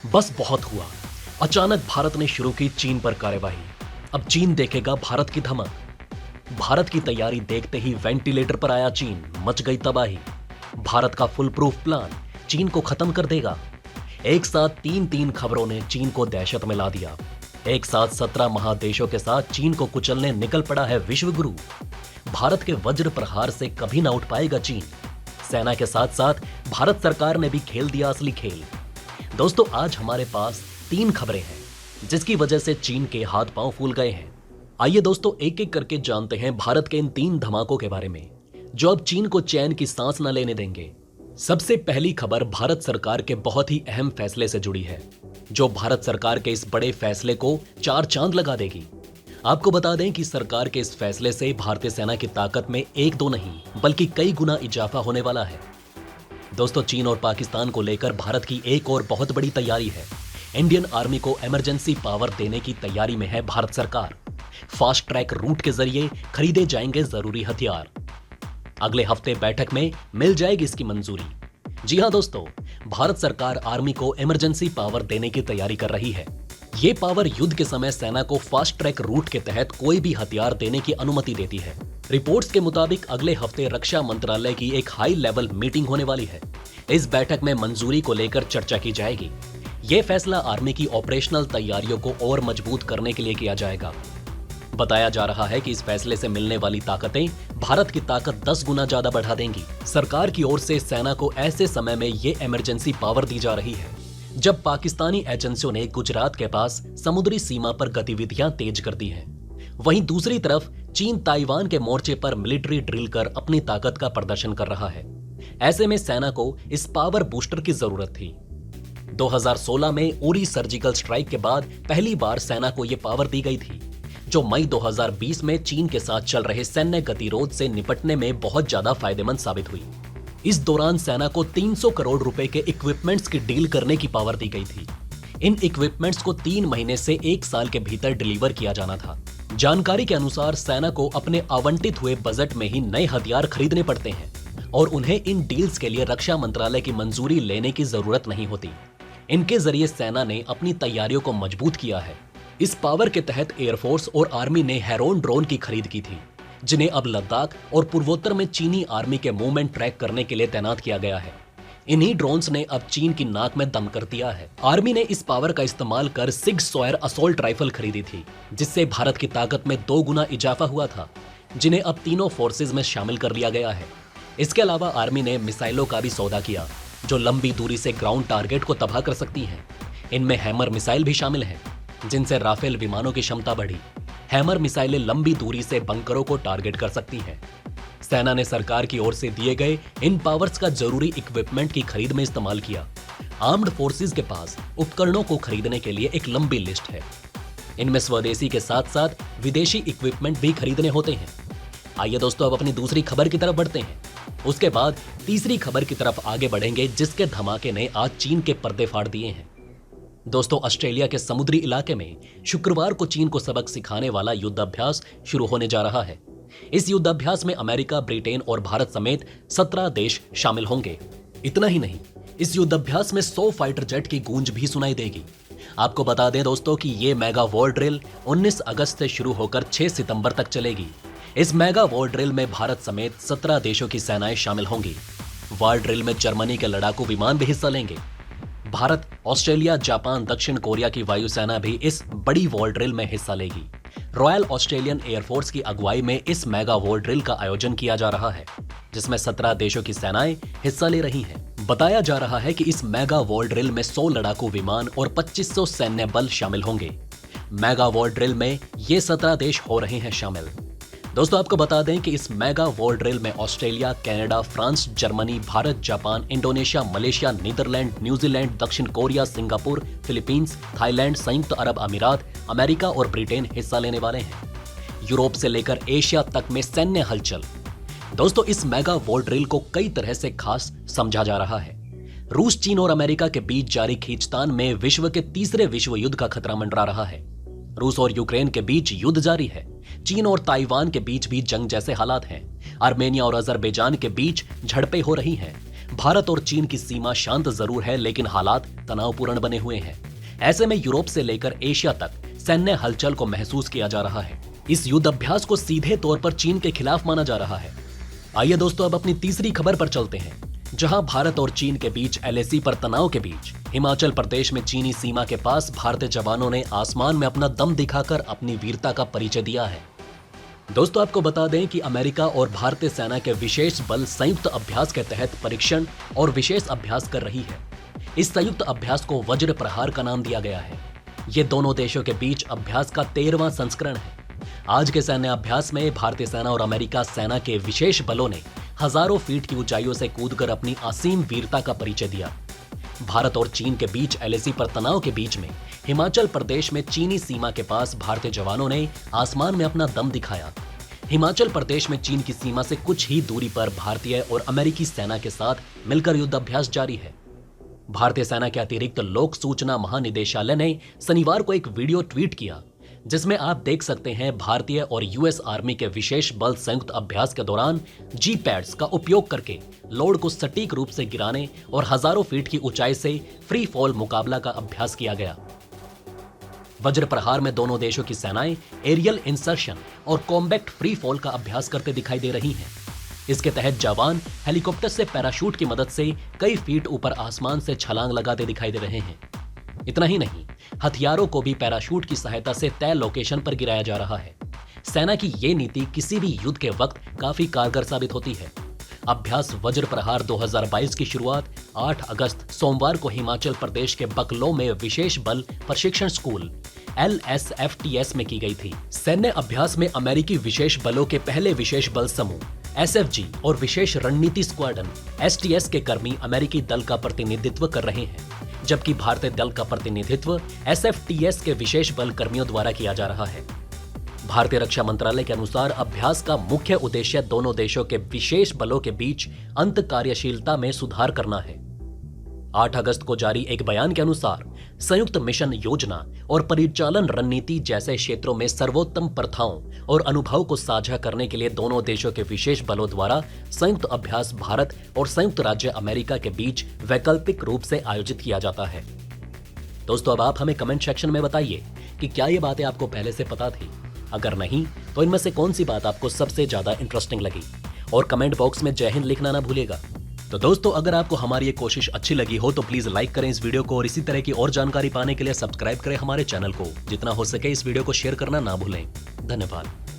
बस बहुत हुआ। अचानक भारत ने शुरू की चीन पर कार्यवाही। अब चीन देखेगा भारत की धमक। भारत की तैयारी देखते ही वेंटिलेटर पर आया चीन, मच गई तबाही। भारत का फुल प्रूफ प्लान चीन को खत्म कर देगा। एक साथ तीन तीन खबरों ने चीन को दहशत में ला दिया। एक साथ 17 महादेशों के साथ चीन को कुचलने निकल पड़ा है विश्व गुरु। भारत के वज्र प्रहार से कभी ना उठ पाएगा चीन। सेना के साथ साथ भारत सरकार ने भी खेल दिया असली खेल। दोस्तों, आज हमारे पास 3 खबरें हैं जिसकी वजह से चीन के हाथ पांव फूल गए हैं। आइए दोस्तों, एक एक करके जानते हैं भारत के इन 3 धमाकों के बारे में जो अब चीन को चैन की सांस न लेने देंगे। सबसे पहली खबर भारत सरकार के बहुत ही अहम फैसले से जुड़ी है, जो भारत सरकार के इस बड़े फैसले को 4 चांद लगा देगी। आपको बता दें कि सरकार के इस फैसले से भारतीय सेना की ताकत में 1-2 नहीं बल्कि कई गुना इजाफा होने वाला है। दोस्तों, चीन और पाकिस्तान को लेकर भारत की एक और बहुत बड़ी तैयारी है। इंडियन आर्मी को इमरजेंसी पावर देने की तैयारी में है भारत सरकार। फास्ट ट्रैक रूट के जरिए खरीदे जाएंगे जरूरी हथियार। अगले हफ्ते बैठक में मिल जाएगी इसकी मंजूरी। जी हां दोस्तों, भारत सरकार आर्मी को इमरजेंसी पावर देने की तैयारी कर रही है। ये पावर युद्ध के समय सेना को फास्ट ट्रैक रूट के तहत कोई भी हथियार देने की अनुमति देती है। रिपोर्ट्स के मुताबिक अगले हफ्ते रक्षा मंत्रालय की एक हाई लेवल मीटिंग होने वाली है। इस बैठक में मंजूरी को लेकर चर्चा की जाएगी। यह फैसला आर्मी की ऑपरेशनल तैयारियों को और मजबूत करने के लिए किया जाएगा। बताया जा रहा है कि इस फैसले से मिलने वाली ताकतें भारत की ताकत 10 गुना ज्यादा बढ़ा देंगी। सरकार की ओर से सेना को ऐसे समय में ये इमरजेंसी पावर दी जा रही है जब पाकिस्तानी एजेंसियों ने गुजरात के पास समुद्री सीमा पर गतिविधियां तेज कर दी हैं। वहीं दूसरी तरफ चीन ताइवान के मोर्चे पर मिलिट्री ड्रिल कर अपनी ताकत का प्रदर्शन कर रहा है। ऐसे में सेना को इस पावर बूस्टर की जरूरत थी। 2016 में उरी सर्जिकल स्ट्राइक के बाद पहली बार सेना को यह पावर दी गई थी, जो मई 2020 में चीन के साथ चल रहे सैन्य गतिरोध से निपटने में बहुत ज्यादा फायदेमंद साबित हुई। इस दौरान सेना को 300 करोड़ रुपए के इक्विपमेंट्स की डील करने की पावर दी गई थी। इन इक्विपमेंट्स को 3 महीने से 1 साल के भीतर डिलीवर किया जाना था। जानकारी के अनुसार सेना को अपने आवंटित हुए बजट में ही नए हथियार खरीदने पड़ते हैं और उन्हें इन डील्स के लिए रक्षा मंत्रालय की मंजूरी लेने की जरूरत नहीं होती। इनके जरिए सेना ने अपनी तैयारियों को मजबूत किया है। इस पावर के तहत एयरफोर्स और आर्मी ने हेरोन ड्रोन की खरीद की थी, जिन्हें अब लद्दाख और पूर्वोत्तर में चीनी आर्मी के मूवमेंट ट्रैक करने के लिए तैनात किया गया है। इन्हीं ड्रोन्स ने अब चीन की नाक में दम कर दिया है। आर्मी ने इस पावर का इस्तेमाल कर सिग सॉयर असॉल्ट राइफल खरीदी थी, जिससे भारत की ताकत में 2 गुना इजाफा हुआ था, जिन्हें अब तीनों फोर्सेज में शामिल कर लिया गया है। इसके अलावा आर्मी ने मिसाइलों का भी सौदा किया, जो लंबी दूरी से ग्राउंड टारगेट को तबाह कर सकती हैं। इनमें हैमर मिसाइल भी शामिल है, जिनसे राफेल विमानों की क्षमता बढ़ी। हैमर मिसाइलें लंबी दूरी से बंकरों को टारगेट कर सकती हैं। सेना ने सरकार की ओर से दिए गए इन पावर्स का जरूरी इक्विपमेंट की खरीद में इस्तेमाल किया। आर्म्ड फोर्सेस के पास उपकरणों को खरीदने के लिए एक लंबी लिस्ट है। इनमें स्वदेशी के साथ साथ विदेशी इक्विपमेंट भी खरीदने होते हैं। आइए दोस्तों, अब अपनी दूसरी खबर की तरफ बढ़ते हैं। उसके बाद तीसरी खबर की तरफ आगे बढ़ेंगे, जिसके धमाके ने आज चीन के पर्दे फाड़ दिए हैं। दोस्तों, ऑस्ट्रेलिया के समुद्री इलाके में शुक्रवार को चीन को सबक सिखाने वाला युद्धाभ्यास शुरू होने जा रहा है। इस युद्धाभ्यास में अमेरिका, ब्रिटेन और भारत समेत 17 देश शामिल होंगे। इतना ही नहीं, इस युद्धाभ्यास में 100 फाइटर जेट की गूंज भी सुनाई देगी। आपको बता दें दोस्तों कि ये मेगा वॉर ड्रिल 19 अगस्त से शुरू होकर 6 सितंबर तक चलेगी। इस मेगा वॉर ड्रिल में भारत समेत 17 देशों की सेनाएं शामिल होंगी। वॉर ड्रिल में जर्मनी के लड़ाकू विमान भी हिस्सा लेंगे। भारत, ऑस्ट्रेलिया, जापान, दक्षिण कोरिया की वायुसेना भी इस बड़ी वॉर ड्रिल में हिस्सा लेगी। रॉयल ऑस्ट्रेलियन एयरफोर्स की अगुवाई में इस मेगा वॉर ड्रिल का आयोजन किया जा रहा है, जिसमें 17 देशों की सेनाएं हिस्सा ले रही हैं। बताया जा रहा है कि इस मेगा वॉर ड्रिल में 100 लड़ाकू विमान और 2500 सैन्य बल शामिल होंगे। मेगा वॉर ड्रिल में ये 17 देश हो रहे हैं शामिल। दोस्तों, आपको बता दें कि इस मेगा वॉर ड्रिल में Australia, Canada, France, Germany, Bharat, Japan, Indonesia, Malaysia, Netherland, New Zealand, दक्षिण कोरिया, सिंगापुर, फिलीपींस, थाईलैंड, संयुक्त अरब अमीरात, अमेरिका और ब्रिटेन हिस्सा लेने वाले हैं। यूरोप से लेकर एशिया तक में सैन्य हलचल। दोस्तों, इस मेगा वॉर ड्रिल को कई तरह से खास समझा जा रहा है। रूस, चीन और अमेरिका के बीच जारी खींचतान में विश्व के तीसरे विश्व युद्ध का खतरा मंडरा रहा है। रूस और यूक्रेन के बीच युद्ध जारी है। चीन और ताइवान के बीच भी जंग जैसे हालात हैं। आर्मेनिया और अजरबैजान के बीच झड़पें हो रही हैं। भारत और चीन की सीमा शांत जरूर है, लेकिन हालात तनावपूर्ण बने हुए हैं। ऐसे में यूरोप से लेकर एशिया तक सैन्य हलचल को महसूस किया जा रहा है। इस युद्ध अभ्यास को सीधे तौर पर चीन के खिलाफ माना जा रहा है। आइए दोस्तों, अब अपनी तीसरी खबर पर चलते हैं, जहां भारत और चीन के बीच एलएसी पर तनाव के बीच हिमाचल प्रदेश में चीनी सीमा के पास भारतीय जवानों ने आसमान में अपना दम दिखाकर अपनी वीरता का परिचय दिया है। दोस्तों, आपको बता दें कि अमेरिका और भारतीय सेना के विशेष बल संयुक्त अभ्यास के तहत परीक्षण और विशेष अभ्यास कर रही है। इस संयुक्त अभ्यास को वज्र प्रहार का नाम दिया गया है। ये दोनों देशों के बीच अभ्यास का 13वां संस्करण है। आज के सैन्य अभ्यास में भारतीय सेना और अमेरिका सेना के विशेष बलों ने हजारों फीट की ऊंचाइयों से कूदकर अपनी असीम वीरता का परिचय दिया। भारत और चीन के बीच एलएसी पर तनाव के बीच में हिमाचल प्रदेश में चीनी सीमा के पास भारतीय जवानों ने आसमान में अपना दम दिखाया। हिमाचल प्रदेश में चीन की सीमा से कुछ ही दूरी पर भारतीय और अमेरिकी सेना के साथ मिलकर युद्ध अभ्यास जारी है। भारतीय सेना के अतिरिक्त लोक सूचना महानिदेशालय ने शनिवार को एक वीडियो ट्वीट किया, जिसमें आप देख सकते हैं भारतीय और यूएस आर्मी के विशेष बल संयुक्त अभ्यास के दौरान जी पैड्स का उपयोग करके लोड को सटीक रूप से गिराने और हजारों फीट की ऊंचाई से फ्री फॉल मुकाबला का अभ्यास किया गया। वज्र प्रहार में दोनों देशों की सेनाएं एरियल इंसर्शन और कॉम्बैक्ट फ्री फॉल का अभ्यास करते दिखाई दे रही हैं। इसके तहत जवान हेलीकॉप्टर से पैराशूट की मदद से कई फीट ऊपर आसमान से छलांग लगाते दिखाई दे रहे हैं। इतना ही नहीं, हथियारों को भी पैराशूट की सहायता से तय लोकेशन पर गिराया जा रहा है। सेना की ये नीति किसी भी युद्ध के वक्त काफी कारगर साबित होती है। अभ्यास वज्र प्रहार 2022 की शुरुआत 8 अगस्त सोमवार को हिमाचल प्रदेश के बकलो में विशेष बल प्रशिक्षण स्कूल LSFTS में की गई थी। सैन्य अभ्यास में अमेरिकी विशेष बलों के पहले विशेष बल समूह SFG और विशेष रणनीति स्क्वाड्रन STS के कर्मी अमेरिकी दल का प्रतिनिधित्व कर रहे हैं, जबकि भारतीय दल का प्रतिनिधित्व SFTS के विशेष बल कर्मियों द्वारा किया जा रहा है। भारतीय रक्षा मंत्रालय के अनुसार अभ्यास का मुख्य उद्देश्य दोनों देशों के विशेष बलों के बीच अंत कार्यशीलता में सुधार करना है। 8 अगस्त को जारी एक बयान के अनुसार संयुक्त मिशन योजना और परिचालन रणनीति जैसे क्षेत्रों में सर्वोत्तम प्रथाओं और अनुभव को साझा करने के लिए दोनों देशों के विशेष बलों द्वारा संयुक्त अभ्यास भारत और संयुक्त राज्य अमेरिका के बीच वैकल्पिक रूप से आयोजित किया जाता है। दोस्तों, अब आप हमें कमेंट सेक्शन में बताइए कि क्या ये बातें आपको पहले से पता थी। अगर नहीं, तो इनमें से कौन सी बात आपको सबसे ज्यादा इंटरेस्टिंग लगी, और कमेंट बॉक्स में जय हिंद लिखना ना भूलिएगा। तो दोस्तों, अगर आपको हमारी ये कोशिश अच्छी लगी हो तो प्लीज लाइक करें इस वीडियो को, और इसी तरह की और जानकारी पाने के लिए सब्सक्राइब करें हमारे चैनल को। जितना हो सके इस वीडियो को शेयर करना ना भूलें। धन्यवाद।